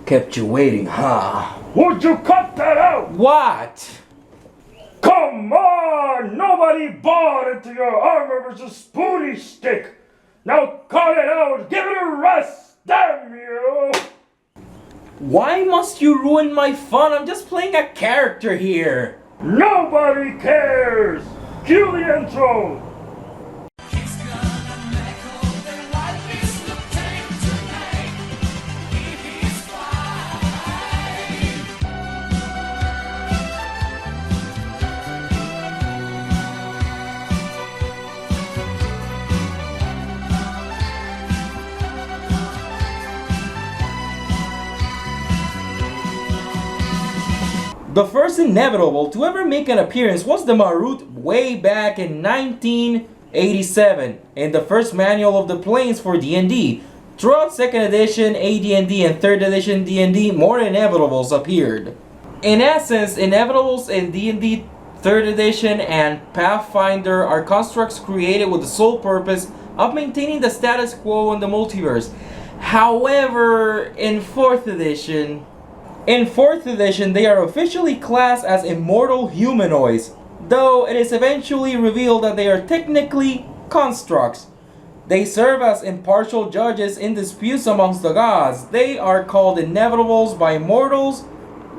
Kept you waiting, huh? Would you cut that out? What? Come on! Nobody bought into your armor versus Spoonie stick! Now cut it out! Give it a rest! Damn you! Why must you ruin my fun? I'm just playing a character here. Nobody cares! Cue the intro! The first inevitable to ever make an appearance was the Marut way back in 1987 in the first manual of the planes for D&D. Throughout 2nd edition AD&D and 3rd edition D&D, more inevitables appeared. In essence, inevitables in D&D 3rd edition and Pathfinder are constructs created with the sole purpose of maintaining the status quo in the multiverse. However, in 4th edition, they are officially classed as immortal humanoids, though it is eventually revealed that they are technically constructs. They serve as impartial judges in disputes amongst the gods. They are called inevitables by mortals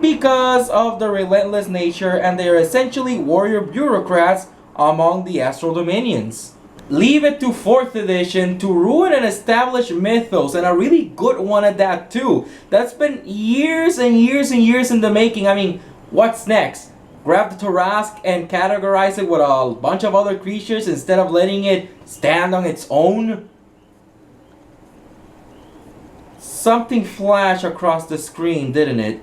because of their relentless nature, and they are essentially warrior bureaucrats among the astral dominions. Leave it to 4th edition to ruin an established mythos, and a really good one at that too. That's been years and years and years in the making. I mean, what's next? Grab the Tarask and categorize it with a bunch of other creatures instead of letting it stand on its own? Something flashed across the screen, didn't it?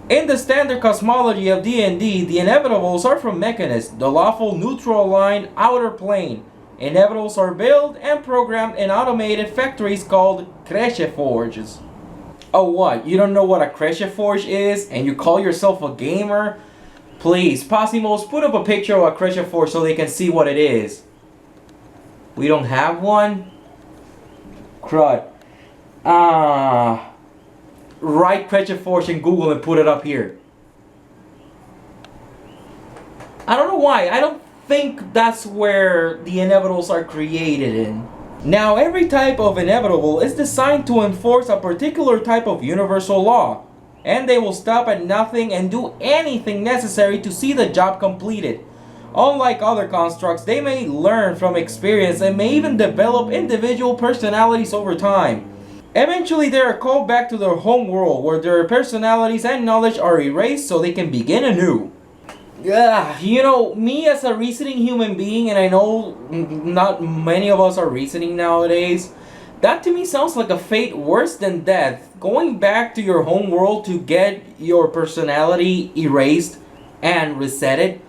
In the standard cosmology of D&D, the inevitables are from Mechanist, the lawful neutral-aligned outer plane. Inevitables are built and programmed in automated factories called Creche Forges. Oh what, you don't know what a Creche Forge is and you call yourself a gamer? Please, Possimos, put up a picture of a Creche Forge so they can see what it is. We don't have one? Crud. Write Creche Forge in Google and put it up here. I don't know why, I don't think that's where the inevitables are created in. Now, every type of inevitable is designed to enforce a particular type of universal law, and they will stop at nothing and do anything necessary to see the job completed. Unlike other constructs, they may learn from experience and may even develop individual personalities over time. Eventually, they are called back to their home world where their personalities and knowledge are erased so they can begin anew. You know, me as a reasoning human being, and I know not many of us are reasoning nowadays, that to me sounds like a fate worse than death. Going back to your home world to get your personality erased and resetted.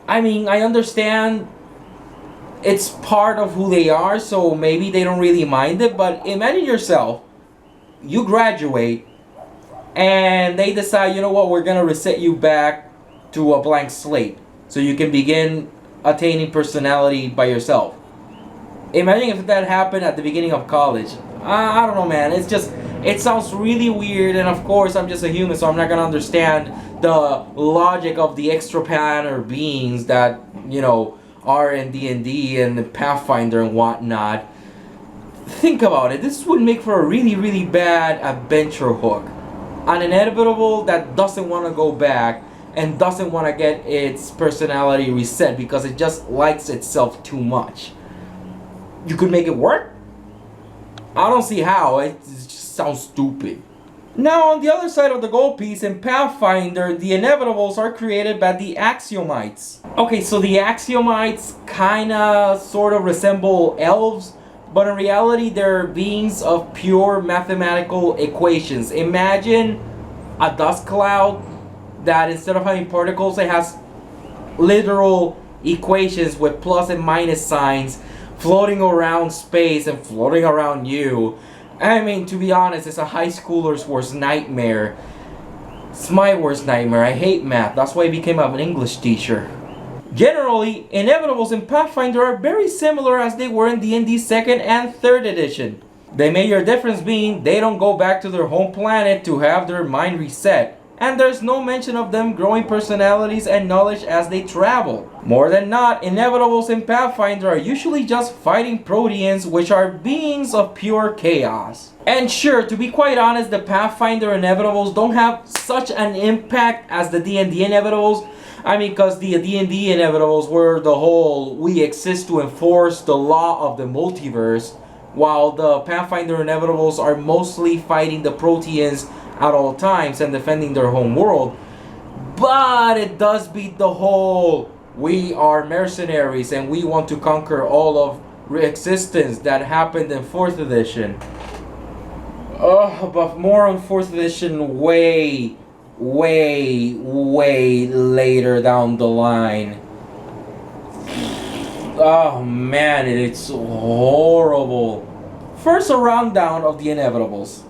I mean, I understand it's part of who they are, so maybe they don't really mind it, but imagine yourself, you graduate, and they decide, you know what, we're gonna reset you back to a blank slate so you can begin attaining personality by yourself. Imagine if that happened at the beginning of college. I don't know, man, it sounds really weird, and of course I'm just a human, so I'm not gonna understand the logic of the extraplanar beings that, you know, are in D&D and Pathfinder and whatnot. Think about it, this would make for a really, really bad adventure hook. An inevitable that doesn't want to go back and doesn't want to get its personality reset because it just likes itself too much. You could make it work? I don't see how, it just sounds stupid. Now on the other side of the gold piece in Pathfinder, the inevitables are created by the Axiomites. Okay, so the Axiomites kinda sort of resemble elves, but in reality they're beings of pure mathematical equations. Imagine a dust cloud that instead of having particles, it has literal equations with plus and minus signs floating around space and floating around you. I mean, to be honest, it's a high schooler's worst nightmare. It's my worst nightmare. I hate math. That's why I became an English teacher. Generally, inevitables in Pathfinder are very similar as they were in D&D 2nd and 3rd edition. The major difference being they don't go back to their home planet to have their mind reset, and there's no mention of them growing personalities and knowledge as they travel. More than not, inevitables in Pathfinder are usually just fighting Proteans, which are beings of pure chaos. And sure, to be quite honest, the Pathfinder inevitables don't have such an impact as the D&D inevitables. I mean, because the D&D inevitables were the whole we exist to enforce the law of the multiverse, while the Pathfinder inevitables are mostly fighting the Proteans at all times and defending their home world. But it does beat the whole we are mercenaries and we want to conquer all of existence that happened in 4th edition. But more on 4th edition way later down the line. Oh man, it's horrible. First, a rundown of the inevitables.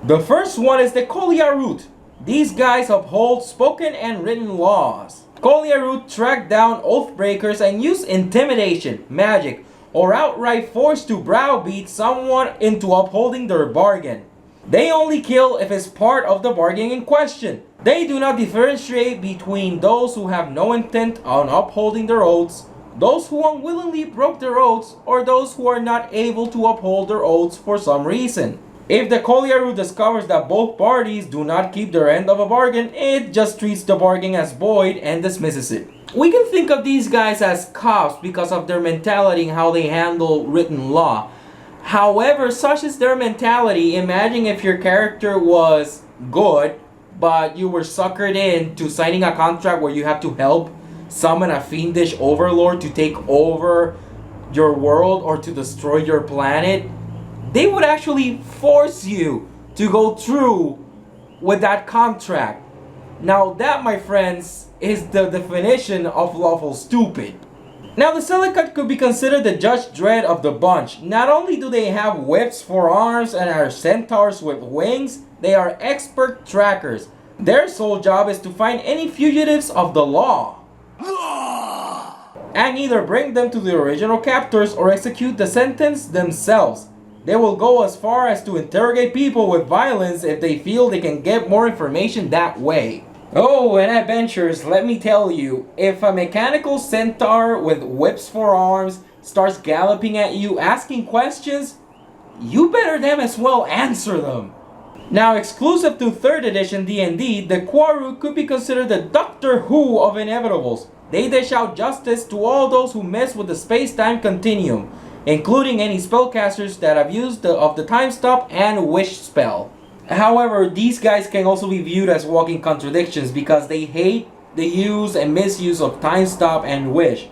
The first one is the Koliarut. These guys uphold spoken and written laws. Koliarut track down oathbreakers and use intimidation, magic, or outright force to browbeat someone into upholding their bargain. They only kill if it's part of the bargain in question. They do not differentiate between those who have no intent on upholding their oaths, those who unwillingly broke their oaths, or those who are not able to uphold their oaths for some reason. If the Koliaru discovers that both parties do not keep their end of a bargain, it just treats the bargain as void and dismisses it. We can think of these guys as cops because of their mentality and how they handle written law. However, such is their mentality. Imagine if your character was good, but you were suckered into signing a contract where you have to help summon a fiendish overlord to take over your world or to destroy your planet. They would actually force you to go through with that contract. Now that, my friends, is the definition of lawful stupid. Now the Silicate could be considered the Judge Dredd of the bunch. Not only do they have whips for arms and are centaurs with wings, they are expert trackers. Their sole job is to find any fugitives of the law and either bring them to the original captors or execute the sentence themselves. They will go as far as to interrogate people with violence if they feel they can get more information that way. Oh, and adventurers, let me tell you, if a mechanical centaur with whips for arms starts galloping at you asking questions, you better damn as well answer them. Now, exclusive to 3rd edition D&D, the Quaru could be considered the Doctor Who of inevitables. They dish out justice to all those who mess with the space-time continuum, including any spellcasters that have used the time stop and wish spell. However, these guys can also be viewed as walking contradictions because they hate the use and misuse of time stop and wish.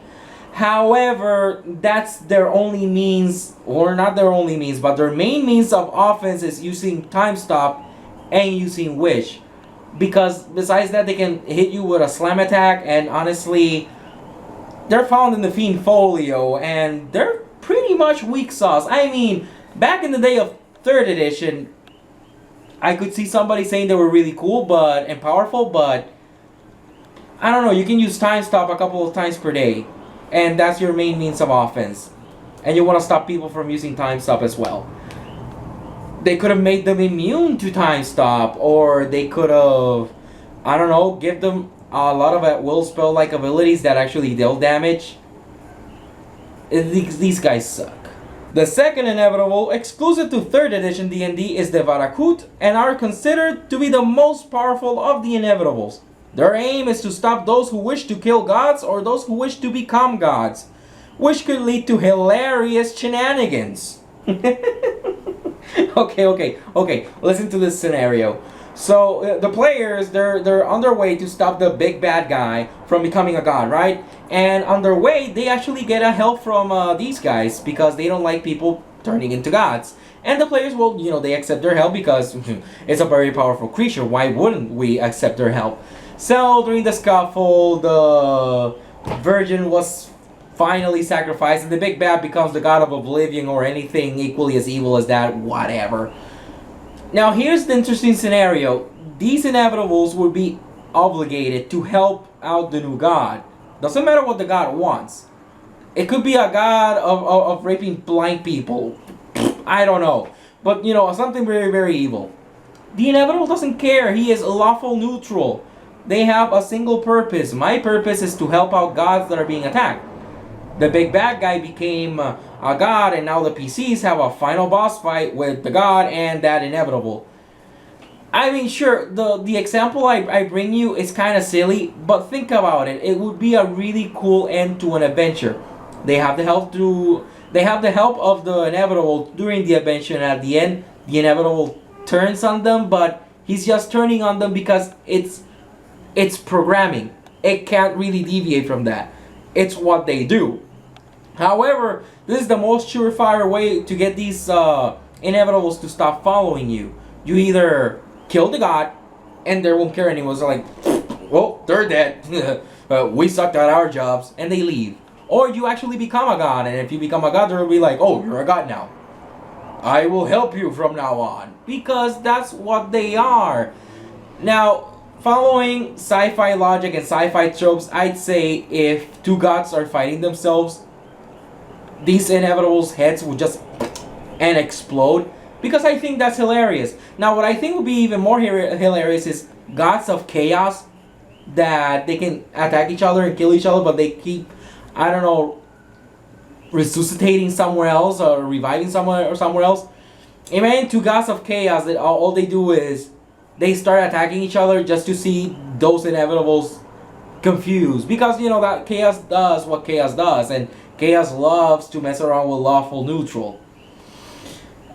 However, that's their only means, or not their only means, but their main means of offense is using time stop and using wish. Because besides that, they can hit you with a slam attack, and honestly, they're found in the Fiend Folio, and they're pretty much weak sauce. I mean, back in the day of 3rd edition, I could see somebody saying they were really cool and powerful, but I don't know, you can use time stop a couple of times per day, and that's your main means of offense. And you want to stop people from using time stop as well. They could have made them immune to time stop, or they could have, I don't know, give them a lot of at-will spell-like abilities that actually deal damage. These guys suck. The second inevitable, exclusive to 3rd edition D&D, is the Varakut, and are considered to be the most powerful of the inevitables. Their aim is to stop those who wish to kill gods or those who wish to become gods, which could lead to hilarious shenanigans. Okay, listen to this scenario. So the players, they're on their way to stop the big bad guy from becoming a god, right? And on their way, they actually get a help from these guys because they don't like people turning into gods. And the players will, they accept their help because it's a very powerful creature. Why wouldn't we accept their help? So during the scuffle, the virgin was finally sacrificed, and the big bad becomes the god of oblivion or anything equally as evil as that, whatever. Now here's the interesting scenario. These inevitables would be obligated to help out the new god. Doesn't matter what the god wants. It could be a god of raping blind people. I don't know. but something very, very evil. The inevitable doesn't care. He is lawful neutral. They have a single purpose. My purpose is to help out gods that are being attacked. The big bad guy became a god, and now the PCs have a final boss fight with the god and that inevitable. I mean, sure, the example I bring you is kind of silly, but think about it. It would be a really cool end to an adventure. They have the help of the inevitable during the adventure, and at the end, the inevitable turns on them, but he's just turning on them because it's programming. It can't really deviate from that. It's what they do. However, this is the most surefire way to get these inevitables to stop following you. You either kill the god, and they won't care anymore. It's like, well, they're dead. We sucked at our jobs, and they leave. Or you actually become a god, and if you become a god, they'll be like, oh, you're a god now. I will help you from now on. Because that's what they are. Now, following sci-fi logic and sci-fi tropes, I'd say if two gods are fighting themselves, these inevitables' heads would just and explode. Because I think that's hilarious. Now, what I think would be even more hilarious is gods of chaos that they can attack each other and kill each other, but they keep, I don't know, resuscitating somewhere else or reviving somewhere else. Imagine two gods of chaos that all they do is they start attacking each other just to see those inevitables confused. Because, that chaos does what chaos does, and chaos loves to mess around with lawful neutral.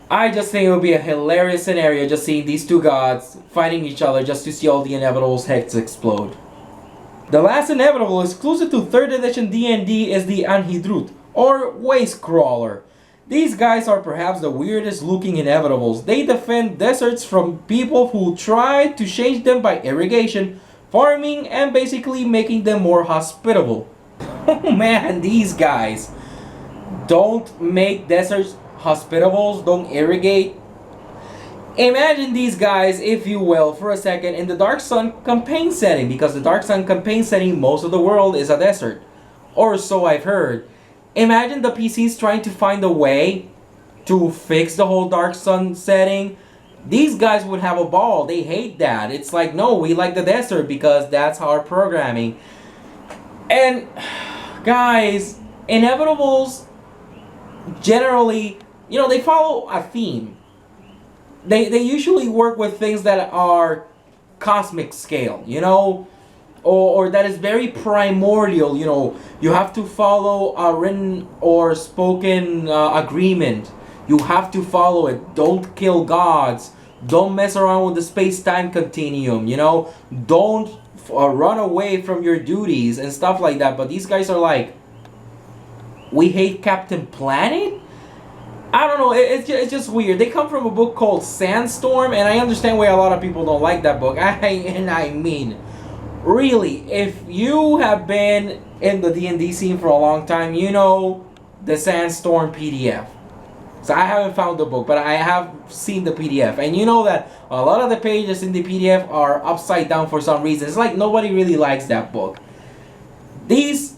I just think it would be a hilarious scenario just seeing these two gods fighting each other just to see all the inevitables' heads explode. The last inevitable exclusive to 3rd edition D&D is the Anhydrut, or Waste Crawler. These guys are perhaps the weirdest looking inevitables. They defend deserts from people who try to change them by irrigation, farming, and basically making them more hospitable. Oh man, these guys don't make deserts hospitable, don't irrigate. Imagine these guys, if you will, for a second in the Dark Sun campaign setting, because the Dark Sun campaign setting, most of the world is a desert. Or so I've heard. Imagine the PCs trying to find a way to fix the whole Dark Sun setting. These guys would have a ball. They hate that. It's like, no, we like the desert because that's our programming. And, guys, inevitables generally, they follow a theme. They usually work with things that are cosmic scale, or that is very primordial. You have to follow a written or spoken agreement. You have to follow it. Don't kill gods. Don't mess around with the space-time continuum. Don't run away from your duties and stuff like that. But these guys are like, we hate Captain Planet? I don't know, it's just weird. They come from a book called Sandstorm, and I understand why a lot of people don't like that book. I mean, really, if you have been in the D&D scene for a long time, you know the Sandstorm PDF. So I haven't found the book, but I have seen the PDF. And you know that a lot of the pages in the PDF are upside down for some reason. It's like nobody really likes that book. These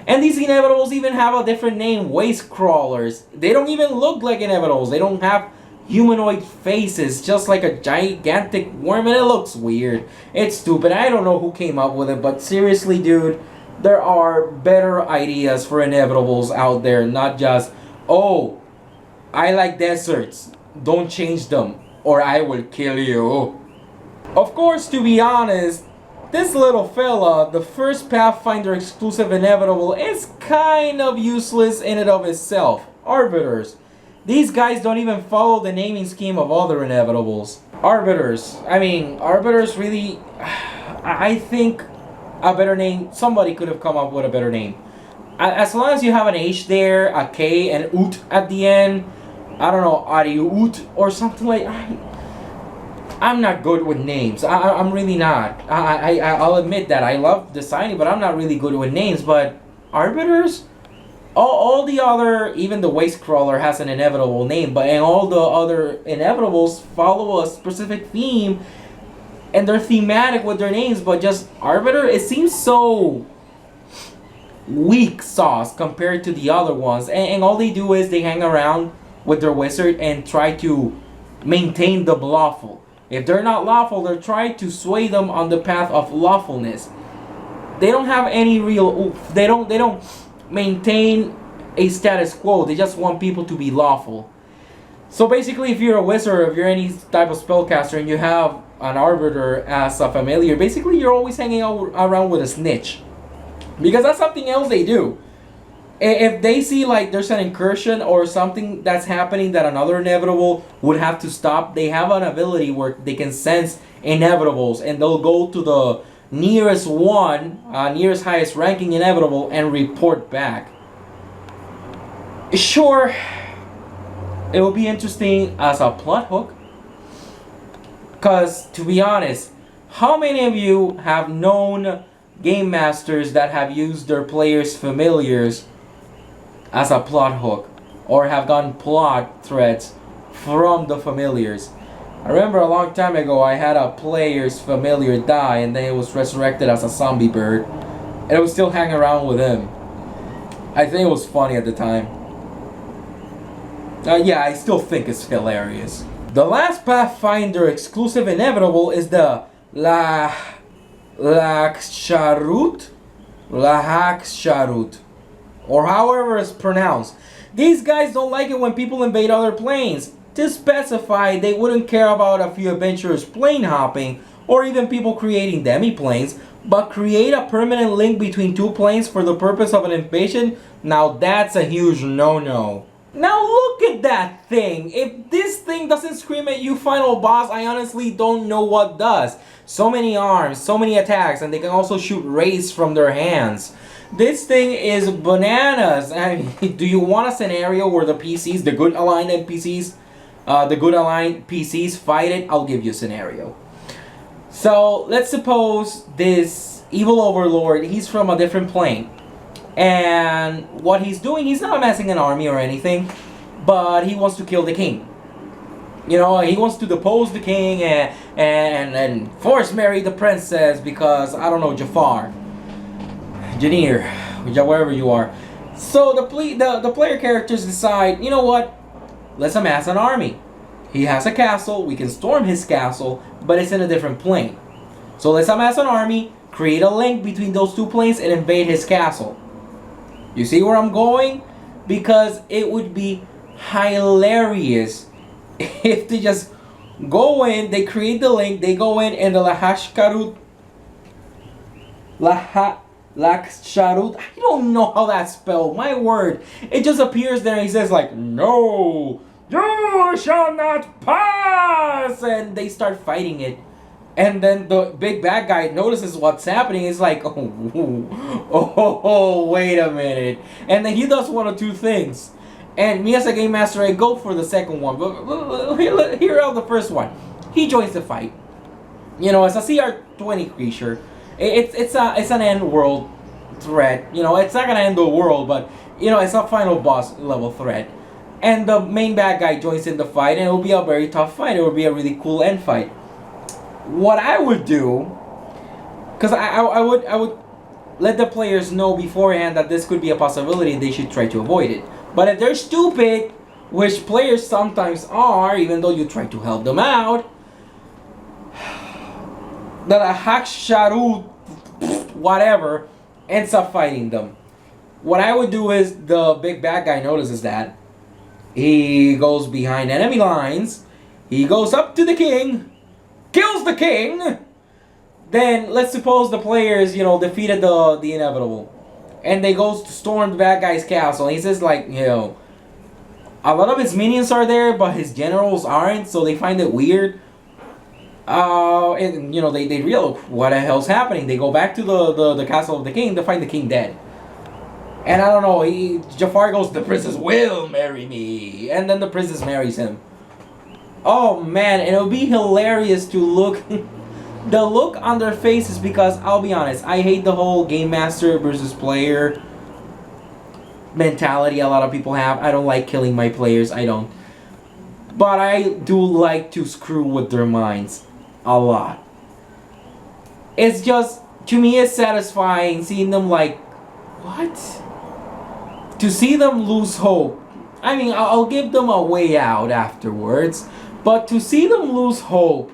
inevitables even have a different name, Waste Crawlers. They don't even look like inevitables. They don't have humanoid faces, just like a gigantic worm, and it looks weird. It's stupid. I don't know who came up with it, but seriously, dude, there are better ideas for inevitables out there, not just, oh, I like deserts, don't change them, or I will kill you. Of course, to be honest, this little fella, the first Pathfinder exclusive inevitable, is kind of useless in and of itself. Arbiters. These guys don't even follow the naming scheme of other inevitables. Arbiters really, I think a better name, somebody could have come up with a better name. As long as you have an H there, a K, and Ut at the end, I don't know, Ariut or something like that. I'm not good with names. I'm really not. I'll admit that. I love designing, but I'm not really good with names. But Arbiters? All the other, even the Waste Crawler has an inevitable name, and all the other inevitables follow a specific theme, and they're thematic with their names, but just Arbiter, it seems so weak sauce compared to the other ones. And all they do is they hang around, with their wizard and try to maintain them lawful. If they're not lawful, they're trying to sway them on the path of lawfulness. They don't have any real oomph. They don't maintain a status quo. They just want people to be lawful. So basically, if you're a wizard, if you're any type of spellcaster, and you have an arbiter as a familiar, basically you're always hanging out around with a snitch, because that's something else they do. If they see like there's an incursion or something that's happening that another inevitable would have to stop, they have an ability where they can sense inevitables, and they'll go to the nearest one, nearest highest ranking inevitable, and report back. Sure, it will be interesting as a plot hook, because to be honest, how many of you have known game masters that have used their players' familiars as a plot hook, or have gotten plot threads from the familiars? I remember a long time ago I had a player's familiar die, and then it was resurrected as a zombie bird, and it was still hanging around with him. I think it was funny at the time. Yeah, I still think it's hilarious. The last Pathfinder exclusive inevitable is the Lahaksharut, or however it's pronounced. These guys don't like it when people invade other planes. To specify, they wouldn't care about a few adventurers plane hopping, or even people creating demi-planes, but create a permanent link between two planes for the purpose of an invasion. Now that's a huge no-no. Now look at that thing. If this thing doesn't scream at you final boss, I honestly don't know what does. So many arms, so many attacks, and they can also shoot rays from their hands. This thing is bananas. I mean, do you want a scenario where the PCs, the good aligned NPCs, fight it? I'll give you a scenario. So let's suppose this evil overlord, he's from a different plane. And what he's doing, he's not amassing an army or anything, but he wants to kill the king. You know, he wants to depose the king and force marry the princess because, I don't know, Jafar, Janir, wherever you are. So the player characters decide, you know what, let's amass an army. He has a castle, we can storm his castle, but it's in a different plane. So let's amass an army, create a link between those two planes, and invade his castle. You see where I'm going? Because it would be hilarious if they just go in, they create the link, they go in, and the Lahaksharut, I don't know how that's spelled, my word. It just appears there and he says like, no, you shall not pass! And they start fighting it. And then the big bad guy notices what's happening. It's like, oh, wait a minute. And then he does one of two things. And me as a game master, I go for the second one. But here out the first one. He joins the fight. You know, as a CR20 creature, it's an end world threat. You know, it's not gonna end the world, but you know, it's a final boss level threat. And the main bad guy joins in the fight, and it will be a very tough fight. It will be a really cool end fight. What I would do, because I would let the players know beforehand that this could be a possibility and they should try to avoid it. But if they're stupid, which players sometimes are, even though you try to help them out, the Haksharut, whatever, ends up fighting them. What I would do is, the big bad guy notices that. He goes behind enemy lines. He goes up to the king. Kills the king. Then let's suppose the players, you know, defeated the inevitable, and they goes to storm the bad guy's castle. And he says like, you know, a lot of his minions are there, but his generals aren't, so they find it weird. And you know, they realize what the hell's happening. They go back to the castle of the king to find the king dead. And I don't know, Jafar goes, the princess will marry me, and then the princess marries him. Oh man, and it'll be hilarious to look. The look on their faces, because I'll be honest, I hate the whole game master versus player mentality a lot of people have. I don't like killing my players, I don't. But I do like to screw with their minds a lot. It's just, to me, it's satisfying seeing them like, what? To see them lose hope I mean, I'll give them a way out afterwards, but to see them lose hope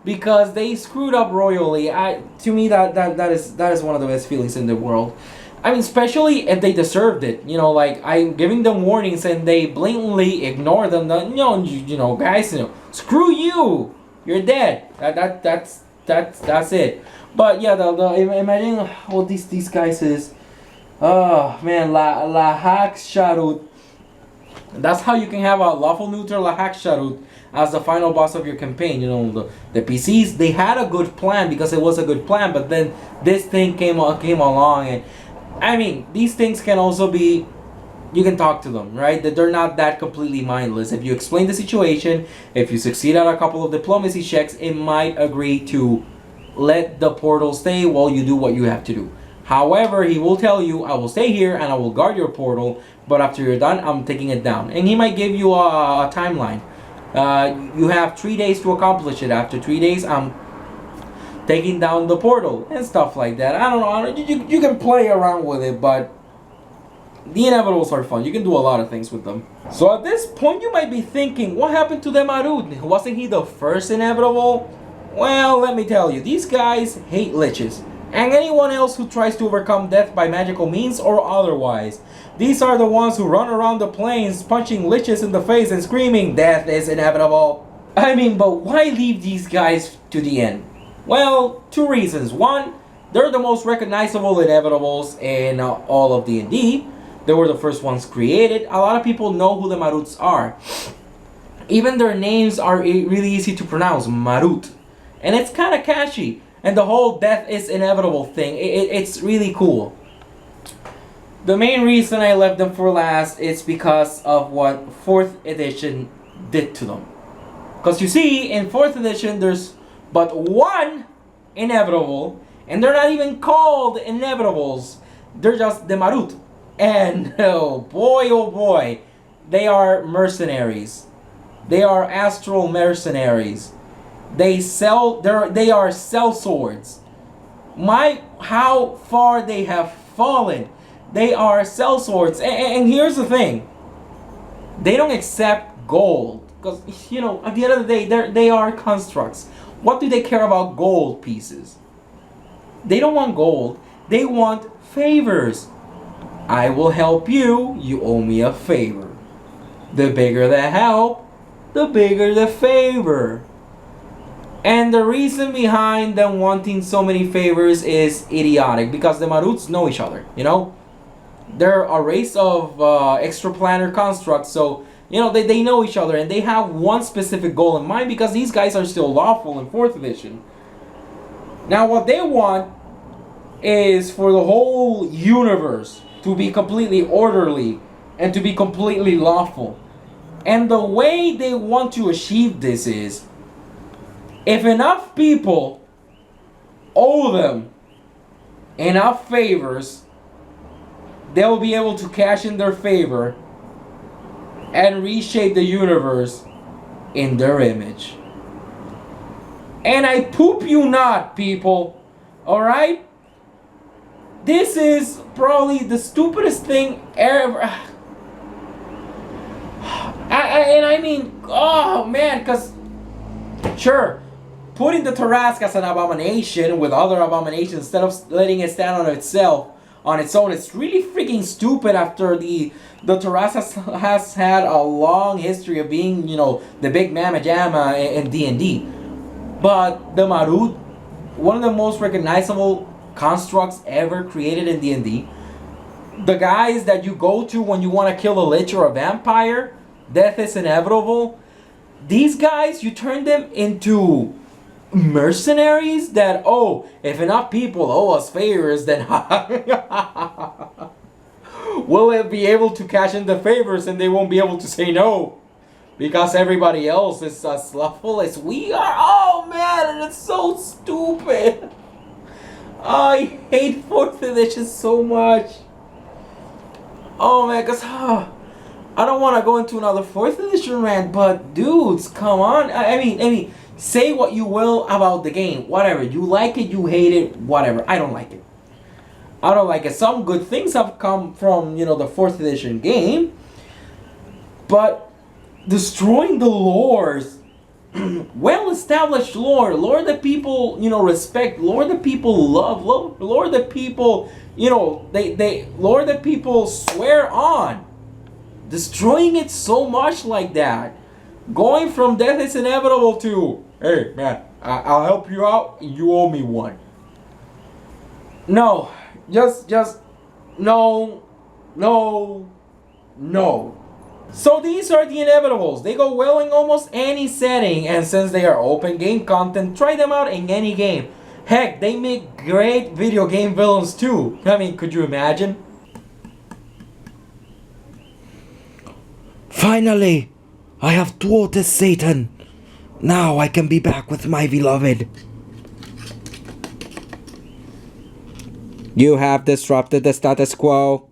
because they screwed up royally, to me that is one of the best feelings in the world. I mean, especially if they deserved it. You know, like I'm giving them warnings and they blatantly ignore them. Guys, screw you. You're dead. That's it. But yeah, imagine what these guys is. Oh man, La Hack Sharut. That's how you can have a lawful neutral La Hack Sharut as the final boss of your campaign. The PCs, they had a good plan because it was a good plan, but then this thing came along, and I mean, these things can also be, you can talk to them, right? That they're not that completely mindless. If you explain the situation, if you succeed at a couple of diplomacy checks, it might agree to let the portal stay while you do what you have to do. However, he will tell you, I will stay here and I will guard your portal, but after you're done, I'm taking it down. And he might give you a timeline. You have 3 days to accomplish it. After 3 days, I'm taking down the portal and stuff like that. I don't know. You can play around with it, but the inevitables are fun. You can do a lot of things with them. So at this point, you might be thinking, what happened to the Marut? Wasn't he the first inevitable? Well, let me tell you, these guys hate liches. And anyone else who tries to overcome death by magical means or otherwise. These are the ones who run around the plains punching liches in the face and screaming, death is inevitable. I mean, but why leave these guys to the end? Well, 2 reasons. One, they're the most recognizable inevitables in all of D&D. They were the first ones created. A lot of people know who the Maruts are. Even their names are really easy to pronounce, Marut. And it's kind of catchy. And the whole death is inevitable thing, it's really cool. The main reason I left them for last is because of what 4th edition did to them. Because you see, in 4th edition, there's but one inevitable, and they're not even called inevitables. They're just the Marut. And oh boy, they are mercenaries. They are astral mercenaries. They are sellswords. How far they have fallen. They are sellswords. And here's the thing. They don't accept gold. Because, at the end of the day, they are constructs. What do they care about gold pieces? They don't want gold. They want favors. I will help you. You owe me a favor. The bigger the help, the bigger the favor. And the reason behind them wanting so many favors is idiotic. Because the Maruts know each other, They're a race of extraplanar constructs, so they know each other and they have one specific goal in mind because these guys are still lawful in 4th edition. Now what they want is for the whole universe to be completely orderly and to be completely lawful. And the way they want to achieve this is, if enough people owe them enough favors, they'll be able to cash in their favor and reshape the universe in their image. And I poop you not, people. Alright? This is probably the stupidest thing ever. I mean, oh man, because sure, putting the Tarrasque as an abomination with other abominations instead of letting it stand on its own, it's really freaking stupid after the Tarrasque has had a long history of being, the big mamma jamma in D&D. But the Marut, one of the most recognizable constructs ever created in D&D. The guys that you go to when you want to kill a lich or a vampire, death is inevitable. These guys, you turn them into mercenaries that, if enough people owe us favors, then we'll be able to cash in the favors and they won't be able to say no. Because everybody else is as lawful as we are. Oh man, it's so stupid. I hate 4th edition so much. Oh man, because I don't want to go into another 4th edition rant, but dudes, come on. I mean, say what you will about the game, whatever. You like it, you hate it, whatever. I don't like it. I don't like it. Some good things have come from, the 4th edition game. But destroying the lores, well-established lore that people, respect, lore that people love, lore that people, lore that people swear on. Destroying it so much like that. Going from death is inevitable to, hey man, I'll help you out, you owe me one. No, just, no, no, no. So these are the inevitables. They go well in almost any setting, and since they are open game content, try them out in any game. Heck, they make great video game villains too. I mean, could you imagine? Finally, I have thwarted Satan. Now I can be back with my beloved. You have disrupted the status quo.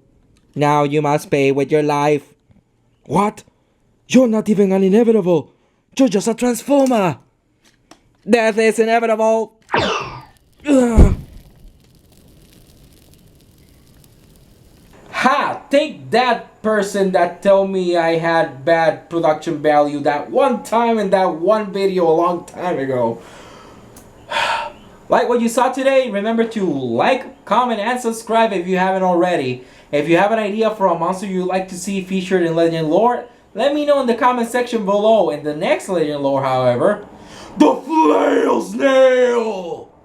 Now you must pay with your life. What? You're not even an inevitable. You're just a transformer. Death is inevitable. Ha! Take that, person that told me I had bad production value that one time in that one video a long time ago. Like what you saw today, remember to like, comment, and subscribe if you haven't already. If you have an idea for a monster you'd like to see featured in Legend Lore, let me know in the comment section below. In the next Legend Lore, however, the Flail Snail!